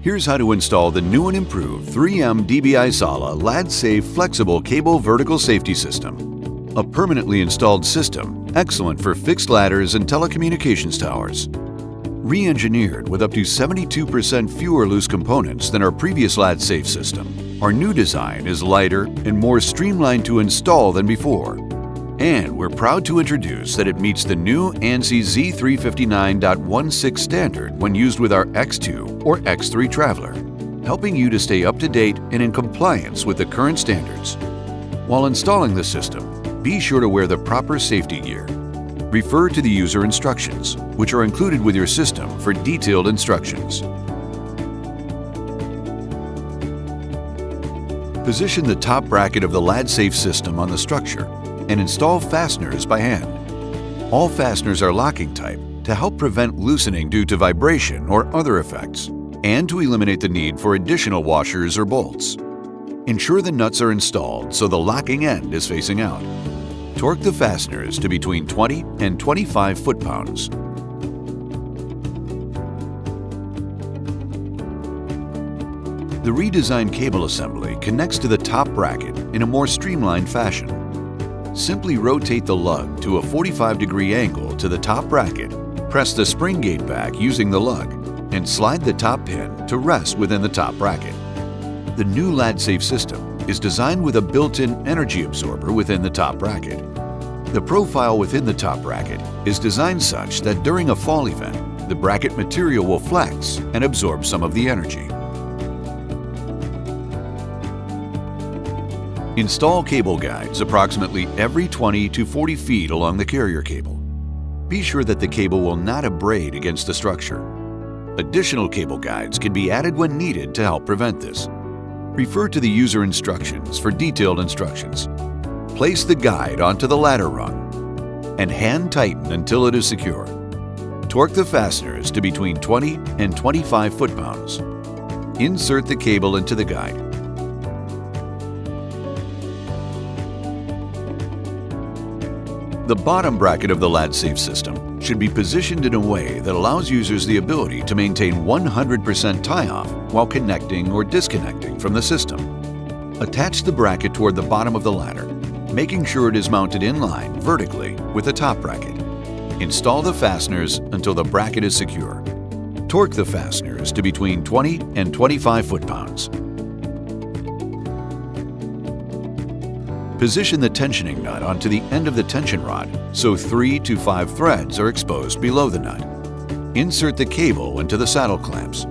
Here's how to install the new and improved 3M DBI SALA Lad-Saf Flexible Cable Vertical Safety System. A permanently installed system, excellent for fixed ladders and telecommunications towers. Re-engineered with up to 72% fewer loose components than our previous Lad-Saf system, our new design is lighter and more streamlined to install than before. And we're proud to introduce that it meets the new ANSI Z359.16 standard when used with our X2 or X3 Traveler, helping you to stay up to date and in compliance with the current standards. While installing the system, be sure to wear the proper safety gear. Refer to the user instructions, which are included with your system for detailed instructions. Position the top bracket of the Lad-Saf system on the structure and install fasteners by hand. All fasteners are locking type to help prevent loosening due to vibration or other effects, and to eliminate the need for additional washers or bolts. Ensure the nuts are installed so the locking end is facing out. Torque the fasteners to between 20 and 25 foot-pounds. The redesigned cable assembly connects to the top bracket in a more streamlined fashion. Simply rotate the lug to a 45-degree angle to the top bracket, press the spring gate back using the lug, and slide the top pin to rest within the top bracket. The new Lad-Saf system is designed with a built-in energy absorber within the top bracket. The profile within the top bracket is designed such that during a fall event, the bracket material will flex and absorb some of the energy. Install cable guides approximately every 20 to 40 feet along the carrier cable. Be sure that the cable will not abrade against the structure. Additional cable guides can be added when needed to help prevent this. Refer to the user instructions for detailed instructions. Place the guide onto the ladder rung and hand tighten until it is secure. Torque the fasteners to between 20 and 25 foot-pounds. Insert the cable into the guide. The bottom bracket of the Lad-Saf system should be positioned in a way that allows users the ability to maintain 100% tie-off while connecting or disconnecting from the system. Attach the bracket toward the bottom of the ladder, making sure it is mounted in line vertically with the top bracket. Install the fasteners until the bracket is secure. Torque the fasteners to between 20 and 25 foot-pounds. Position the tensioning nut onto the end of the tension rod so 3 to 5 threads are exposed below the nut. Insert the cable into the saddle clamps.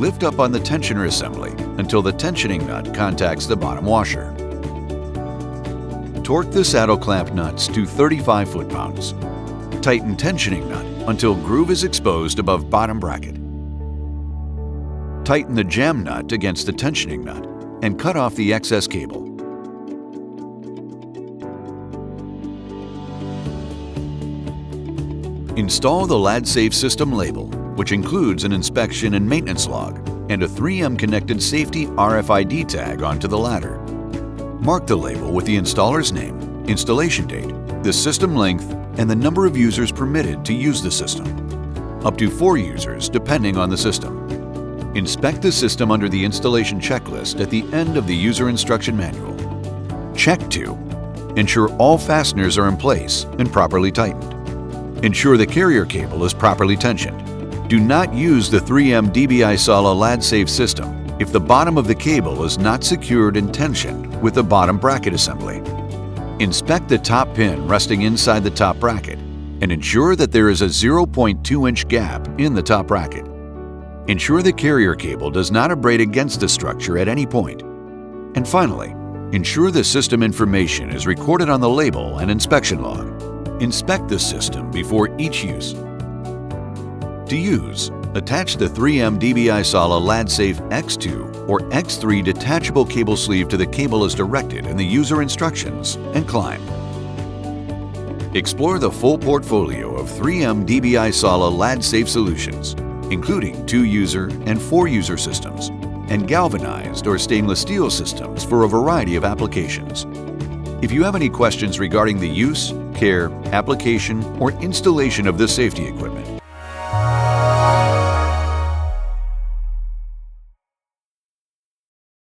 Lift up on the tensioner assembly until the tensioning nut contacts the bottom washer. Torque the saddle clamp nuts to 35 foot-pounds. Tighten tensioning nut until groove is exposed above bottom bracket. Tighten the jam nut against the tensioning nut and cut off the excess cable. Install the Lad-Saf system label, which includes an inspection and maintenance log and a 3M connected safety RFID tag onto the ladder. Mark the label with the installer's name, installation date, the system length, and the number of users permitted to use the system. Up to 4 users depending on the system. Inspect the system under the installation checklist at the end of the user instruction manual. Check 2. Ensure all fasteners are in place and properly tightened. Ensure the carrier cable is properly tensioned. Do not use the 3M DBI SALA Lad-Saf system if the bottom of the cable is not secured and tensioned with the bottom bracket assembly. Inspect the top pin resting inside the top bracket and ensure that there is a 0.2-inch gap in the top bracket. Ensure the carrier cable does not abrade against the structure at any point. And finally, ensure the system information is recorded on the label and inspection log. Inspect the system before each use. To use, attach the 3M DBI SALA Lad-Saf X2 or X3 detachable cable sleeve to the cable as directed in the user instructions and climb. Explore the full portfolio of 3M DBI SALA Lad-Saf solutions, including 2-user and 4-user systems, and galvanized or stainless steel systems for a variety of applications. If you have any questions regarding the use, care, application, or installation of this safety equipment,